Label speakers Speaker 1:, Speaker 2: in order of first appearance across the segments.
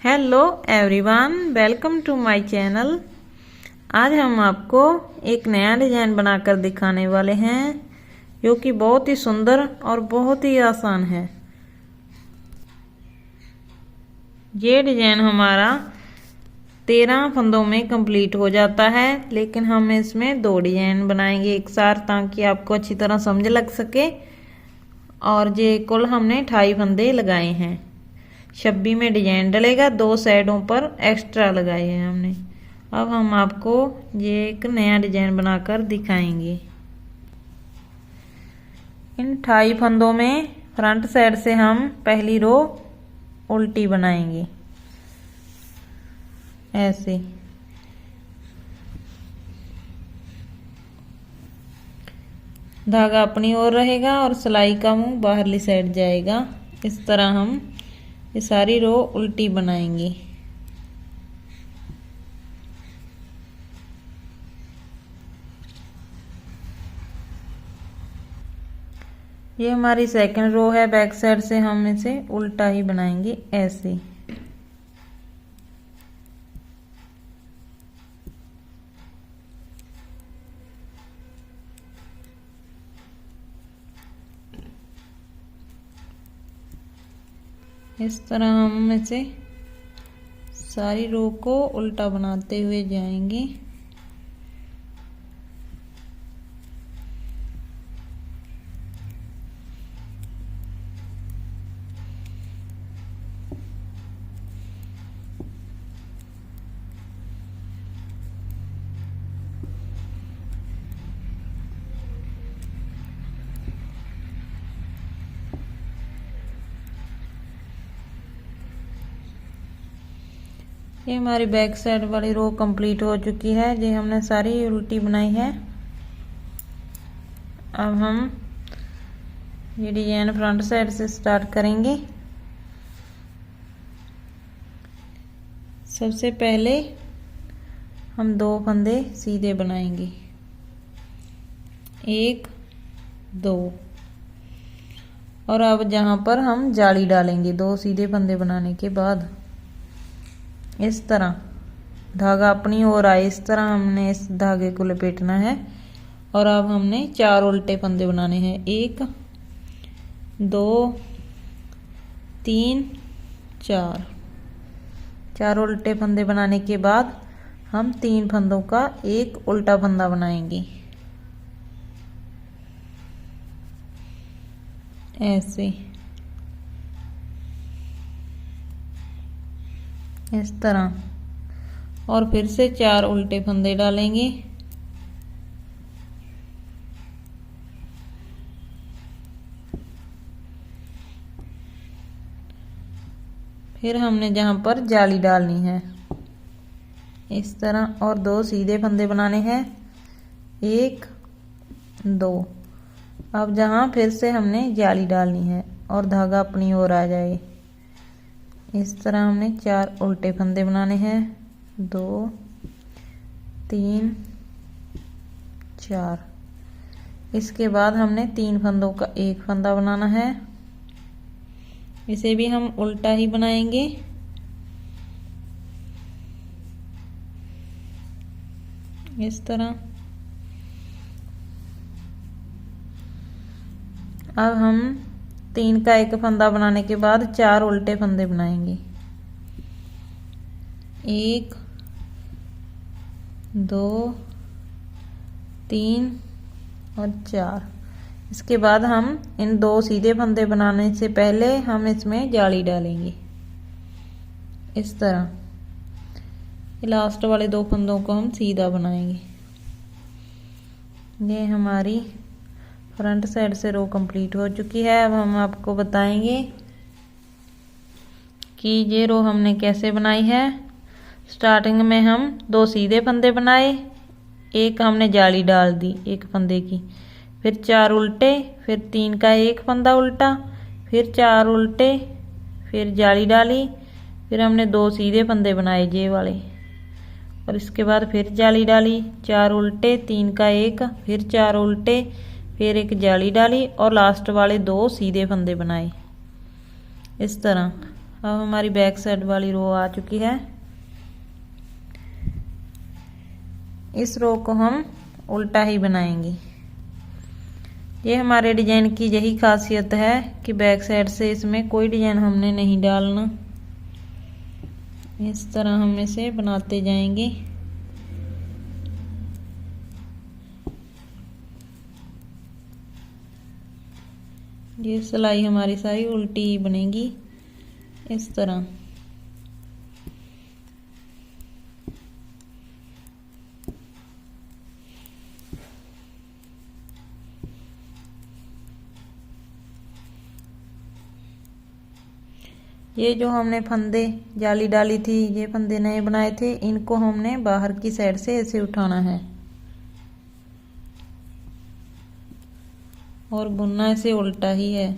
Speaker 1: Hello everyone, welcome to my channel. आज हम आपको एक नया डिज़ाइन बनाकर दिखाने वाले हैं जो कि बहुत ही सुंदर और बहुत ही आसान है। ये डिज़ाइन हमारा 13 फंदों में कंप्लीट हो जाता है, लेकिन हम इसमें 2 डिज़ाइन बनाएंगे एक साथ ताकि आपको अच्छी तरह समझ लग सके। और ये कुल हमने 28 फंदे लगाए हैं। 26 में डिजाइन डलेगा, 2 साइडों पर एक्स्ट्रा लगाए हैं हमने। अब हम आपको ये एक नया डिजाइन बनाकर दिखाएंगे। इन 28 फंदों में फ्रंट साइड से हम पहली रो उल्टी बनाएंगे ऐसे। धागा अपनी ओर रहेगा और सिलाई का मुंह बाहरली साइड जाएगा। इस तरह हम ये सारी रो उल्टी बनाएंगे। ये हमारी सेकंड रो है, बैक साइड से हम इसे उल्टा ही बनाएंगे ऐसे। इस तरह हम इसे सारी रो को उल्टा बनाते हुए जाएंगे। ये हमारी बैक साइड वाली रो कंप्लीट हो चुकी है। ये हमने सारी उल्टी बनाई है। अब हम ये डिजाइन फ्रंट साइड से स्टार्ट करेंगे। सबसे पहले हम 2 फंदे सीधे बनाएंगे, 1 2। और अब जहां पर हम जाली डालेंगे 2 सीधे फंदे बनाने के बाद इस तरह धागा अपनी ओर आए, इस तरह हमने इस धागे को लपेटना है। और अब हमने 4 उल्टे फंदे बनाने हैं, 1 2 3 4। 4 उल्टे फंदे बनाने के बाद हम 3 फंदों का एक उल्टा फंदा बनाएंगे ऐसे। इस तरह और फिर से 4 उल्टे फंदे डालेंगे। फिर हमने जहां पर जाली डालनी है इस तरह और 2 सीधे फंदे बनाने हैं, 1 2। अब जहां फिर से हमने जाली डालनी है और धागा अपनी ओर आ जाए, इस तरह हमने 4 उल्टे फंदे बनाने हैं, 2 3 4। इसके बाद हमने 3 फंदों का एक फंदा बनाना है। इसे भी हम उल्टा ही बनाएंगे। इस तरह अब हम 3 का एक फंदा बनाने के बाद 4 उल्टे फंदे बनाएंगे, 1 2 3 और 4। इसके बाद हम इन 2 सीधे फंदे बनाने से पहले हम इसमें जाली डालेंगे इस तरह। लास्ट वाले 2 फंदों को हम सीधा बनाएंगे। ये हमारी फ्रंट साइड से रो कंप्लीट हो चुकी है। अब हम आपको बताएंगे कि ये रो हमने कैसे बनाई है। स्टार्टिंग में हम 2 सीधे फंदे बनाए, एक हमने जाली डाल दी एक फंदे की, फिर 4 उल्टे, फिर 3 का एक फंदा उल्टा, फिर 4 उल्टे, फिर जाली डाली, फिर हमने 2 सीधे फंदे बनाए ये वाले, और इसके बाद फिर जाली डाली, 4 उल्टे, 3 का एक, फिर 4 उल्टे, फिर एक जाली डाली और लास्ट वाले 2 सीधे फंदे बनाए। इस तरह अब हमारी बैक साइड वाली रो आ चुकी है। इस रो को हम उल्टा ही बनाएंगे। ये हमारे डिजाइन की यही खासियत है कि बैक साइड से इसमें कोई डिजाइन हमने नहीं डालना। इस तरह हम इसे बनाते जाएंगे। ये सिलाई हमारी सारी उल्टी ही बनेगी इस तरह। ये जो हमने फंदे जाली डाली थी, ये फंदे नए बनाए थे, इनको हमने बाहर की साइड से ऐसे उठाना है और बुनना ऐसे उल्टा ही है।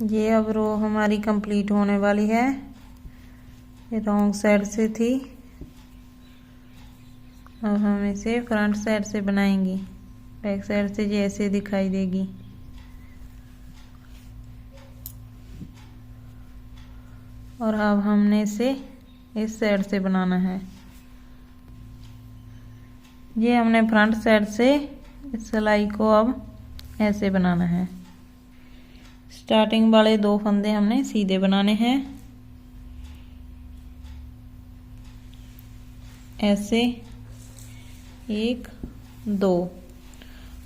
Speaker 1: ये अब रो हमारी कंप्लीट होने वाली है। ये रॉन्ग साइड से थी, अब हम इसे फ्रंट साइड से बनाएंगे। बैक साइड से ये ऐसे दिखाई देगी। और अब हमने इसे इस साइड से बनाना है। ये हमने फ्रंट साइड से इस सिलाई को अब ऐसे बनाना है। स्टार्टिंग वाले 2 फंदे हमने सीधे बनाने हैं ऐसे 1 2,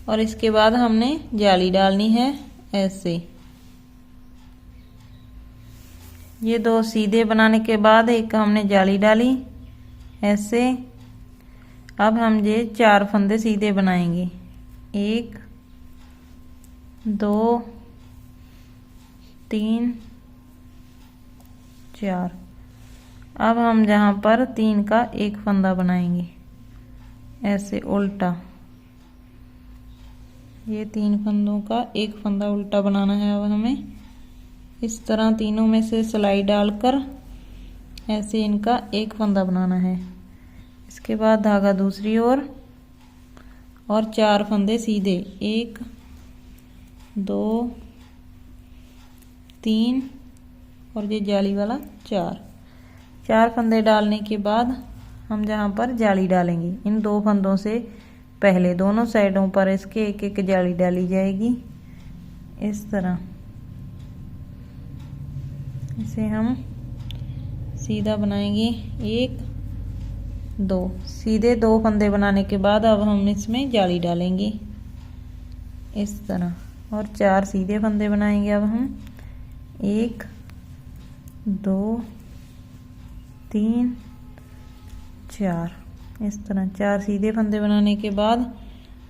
Speaker 1: और इसके बाद हमने जाली डालनी है ऐसे। ये 2 सीधे बनाने के बाद एक हमने जाली डाली ऐसे। अब हम ये 4 फंदे सीधे बनाएंगे, 1 2 3 4। अब हम जहाँ पर 3 का एक फंदा बनाएंगे ऐसे उल्टा। ये 3 फंदों का एक फंदा उल्टा बनाना है। अब हमें इस तरह तीनों में से सिलाई डालकर ऐसे इनका एक फंदा बनाना है। इसके बाद धागा दूसरी ओर और 4 फंदे सीधे, 1 2 3 और ये जाली वाला 4 फंदे डालने के बाद हम जहाँ पर जाली डालेंगे, इन 2 फंदों से पहले दोनों साइडों पर इसके एक एक जाली डाली जाएगी इस तरह। इसे हम सीधा बनाएंगे, 1 2 सीधे 2 फंदे बनाने के बाद अब हम इसमें जाली डालेंगे इस तरह, और 4 सीधे फंदे बनाएंगे। अब हम 1 2 3 4 इस तरह 4 सीधे फंदे बनाने के बाद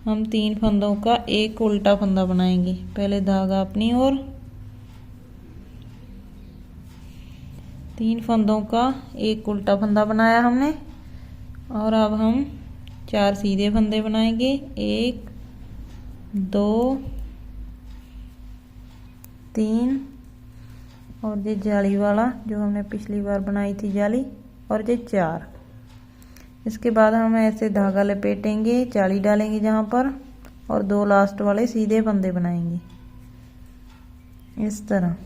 Speaker 1: हम 3 फंदों का एक उल्टा फंदा बनाएंगे। पहले धागा अपनी ओर, 3 फंदों का एक उल्टा फंदा बनाया हमने, और अब हम 4 सीधे फंदे बनाएंगे, 1 2 3 और ये जाली वाला जो हमने पिछली बार बनाई थी जाली, और ये 4। इसके बाद हम ऐसे धागा लपेटेंगे, जाली डालेंगे जहाँ पर, और 2 लास्ट वाले सीधे फंदे बनाएंगे इस तरह।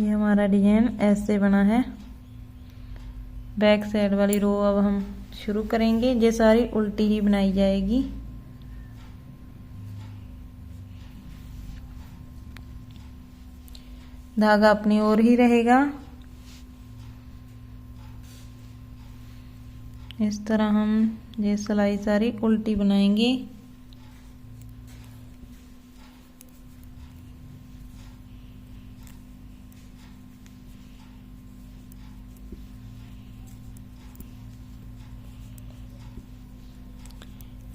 Speaker 1: ये हमारा डिजाइन ऐसे बना है। बैक साइड वाली रो अब हम शुरू करेंगे। ये सारी उल्टी ही बनाई जाएगी। धागा अपनी ओर ही रहेगा। इस तरह हम ये सिलाई सारी उल्टी बनाएंगे।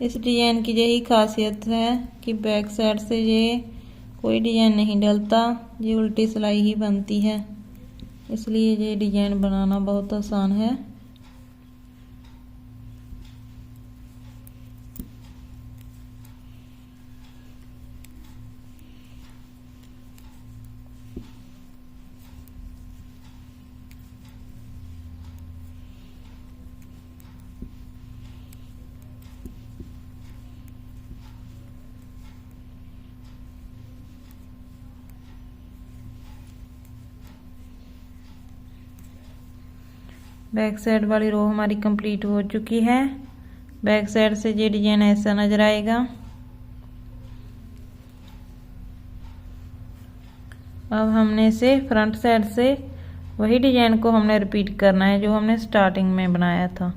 Speaker 1: इस डिजाइन की यही खासियत है कि बैक साइड से ये कोई डिजाइन नहीं डलता, ये उल्टी सिलाई ही बनती है, इसलिए ये डिजाइन बनाना बहुत आसान है। बैक साइड वाली रो हमारी कंप्लीट हो चुकी है। बैक साइड से ये डिजाइन ऐसा नजर आएगा। अब हमने इसे फ्रंट साइड से वही डिजाइन को हमने रिपीट करना है जो हमने स्टार्टिंग में बनाया था।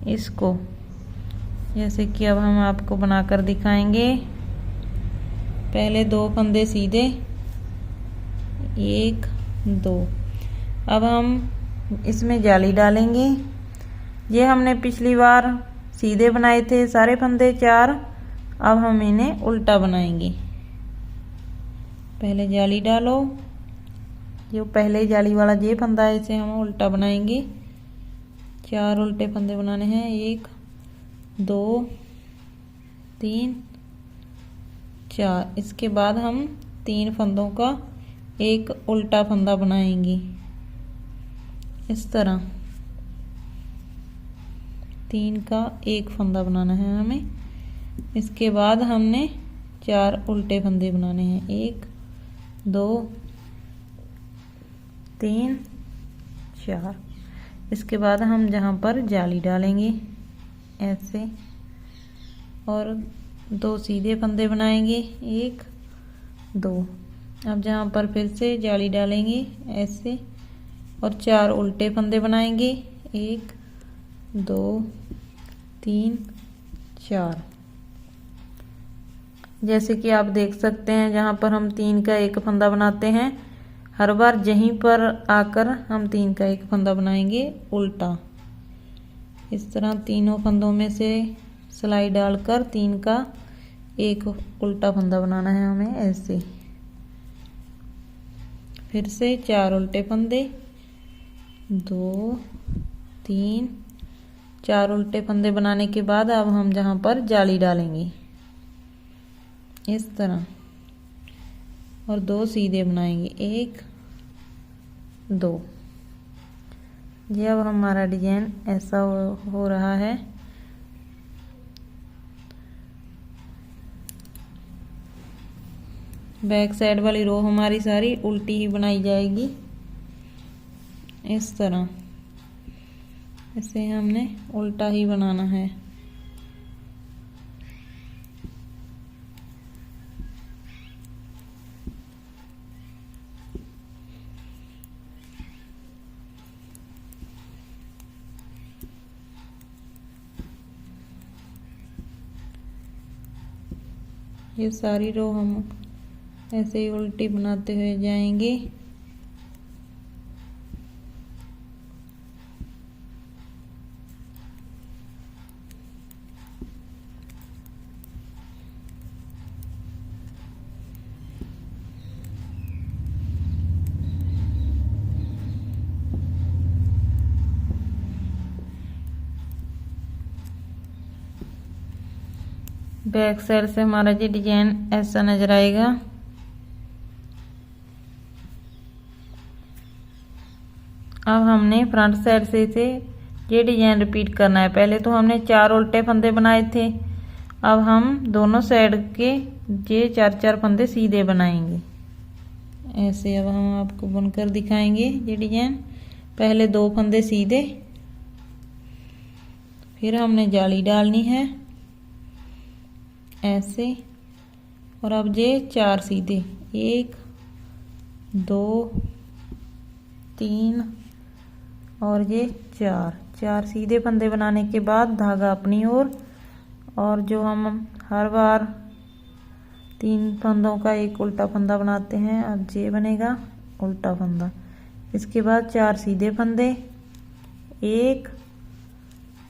Speaker 1: इसको जैसे कि अब हम आपको बनाकर दिखाएंगे। पहले 2 फंदे सीधे, 1 2। अब हम इसमें जाली डालेंगे। ये हमने पिछली बार सीधे बनाए थे सारे फंदे 4। अब हम इन्हें उल्टा बनाएंगे। पहले जाली डालो, जो पहले जाली वाला ये फंदा है इसे हम उल्टा बनाएंगे। 4 उल्टे फंदे बनाने हैं, 1 2 3 4। इसके बाद हम 3 फंदों का एक उल्टा फंदा बनाएंगे इस तरह। 3 का एक फंदा बनाना है हमें। इसके बाद हमने 4 उल्टे फंदे बनाने हैं, 1 2 3 4। इसके बाद हम जहाँ पर जाली डालेंगे ऐसे, और 2 सीधे फंदे बनाएंगे, 1 2। अब जहाँ पर फिर से जाली डालेंगे ऐसे, और 4 उल्टे फंदे बनाएंगे, 1 2 3 4। जैसे कि आप देख सकते हैं जहाँ पर हम 3 का एक फंदा बनाते हैं, हर बार यहीं पर आकर हम 3 का एक फंदा बनाएंगे उल्टा। इस तरह तीनों फंदों में से सिलाई डालकर 3 का एक उल्टा फंदा बनाना है हमें ऐसे। फिर से 4 उल्टे फंदे, 2 3 4 उल्टे फंदे बनाने के बाद अब हम जहाँ पर जाली डालेंगे इस तरह, और 2 सीधे बनाएंगे, 1 2। ये अब हमारा डिजाइन ऐसा हो रहा है। बैक साइड वाली रो हमारी सारी उल्टी ही बनाई जाएगी इस तरह। इसे हमने उल्टा ही बनाना है। ये सारी रो हम ऐसे ही उल्टी बनाते हुए जाएंगे। बैक साइड से हमारा ये डिजाइन ऐसा नजर आएगा। अब हमने फ्रंट साइड से इसे ये डिजाइन रिपीट करना है। पहले तो हमने 4 उल्टे फंदे बनाए थे, अब हम दोनों साइड के ये 4 फंदे सीधे बनाएंगे ऐसे। अब हम आपको बुनकर दिखाएंगे ये डिजाइन। पहले 2 फंदे सीधे, फिर हमने जाली डालनी है ऐसे, और अब ये 4 सीधे, 1 2 3 और ये 4 सीधे फंदे बनाने के बाद धागा अपनी ओर, और जो हम हर बार 3 फंदों का एक उल्टा फंदा बनाते हैं, अब ये बनेगा उल्टा फंदा। इसके बाद 4 सीधे फंदे, 1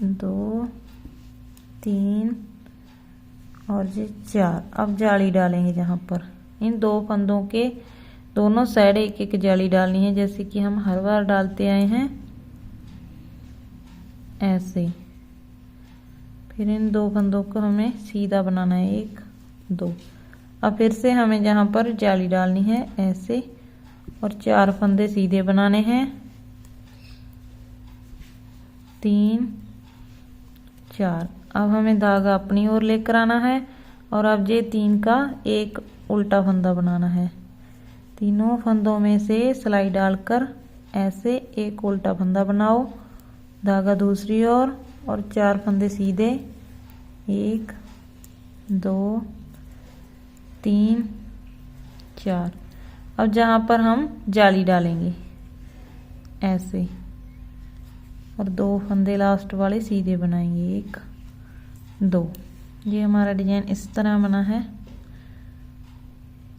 Speaker 1: 2 3 और ये 4। अब जाली डालेंगे जहाँ पर इन 2 फंदों के दोनों साइड एक एक जाली डालनी है, जैसे कि हम हर बार डालते आए हैं ऐसे। फिर इन 2 फंदों को हमें सीधा बनाना है, 1 2। अब फिर से हमें जहाँ पर जाली डालनी है ऐसे, और 4 फंदे सीधे बनाने हैं, 3 4। अब हमें धागा अपनी ओर लेकर आना है, और अब ये 3 का एक उल्टा फंदा बनाना है। तीनों फंदों में से सिलाई डालकर ऐसे एक उल्टा फंदा बनाओ, धागा दूसरी ओर और 4 फंदे सीधे, 1 2 3 4। अब जहाँ पर हम जाली डालेंगे ऐसे, और 2 फंदे लास्ट वाले सीधे बनाएंगे, 1 2। ये हमारा डिजाइन इस तरह बना है।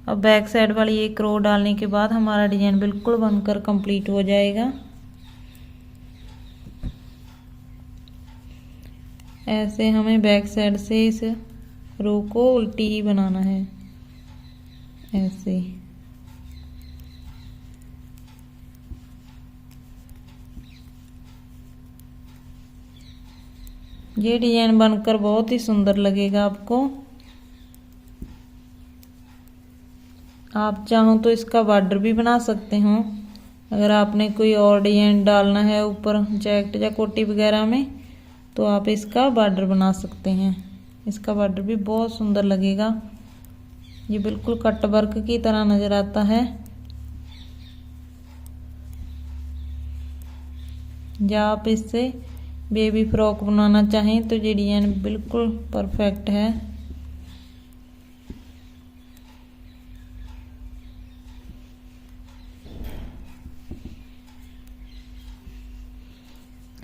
Speaker 1: अब बैक साइड वाली एक रो डालने के बाद हमारा डिजाइन बिल्कुल बनकर कंप्लीट हो जाएगा। ऐसे हमें बैक साइड से इस रो को उल्टी ही बनाना है, ऐसे। ये डिजाइन बनकर बहुत ही सुंदर लगेगा आपको। आप चाहो तो इसका बॉर्डर भी बना सकते हो। अगर आपने कोई और डिजाइन डालना है ऊपर जैकेट या कोटी वगैरह में, तो आप इसका बॉर्डर बना सकते हैं। इसका बॉर्डर भी बहुत सुंदर लगेगा। ये बिल्कुल कट वर्क की तरह नजर आता है। या आप इससे बेबी फ्रॉक बनाना चाहें तो ये डिजाइन बिल्कुल परफेक्ट है।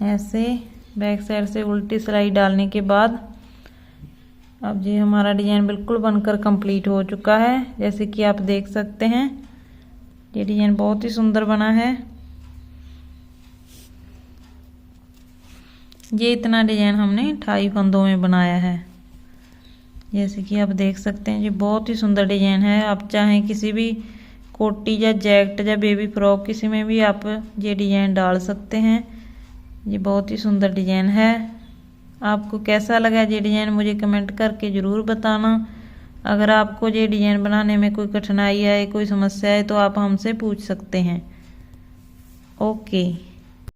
Speaker 1: ऐसे बैक साइड से उल्टी सिलाई डालने के बाद अब ये हमारा डिजाइन बिल्कुल बनकर कंप्लीट हो चुका है। जैसे कि आप देख सकते हैं ये डिजाइन बहुत ही सुंदर बना है। ये इतना डिजाइन हमने 28 फंदों में बनाया है। जैसे कि आप देख सकते हैं ये बहुत ही सुंदर डिजाइन है। आप चाहें किसी भी कोटी या जैकेट या बेबी फ्रॉक किसी में भी आप ये डिजाइन डाल सकते हैं। ये बहुत ही सुंदर डिजाइन है। आपको कैसा लगा ये डिजाइन मुझे कमेंट करके ज़रूर बताना। अगर आपको ये डिजाइन बनाने में कोई कठिनाई आए, कोई समस्या है, तो आप हमसे पूछ सकते हैं। ओके।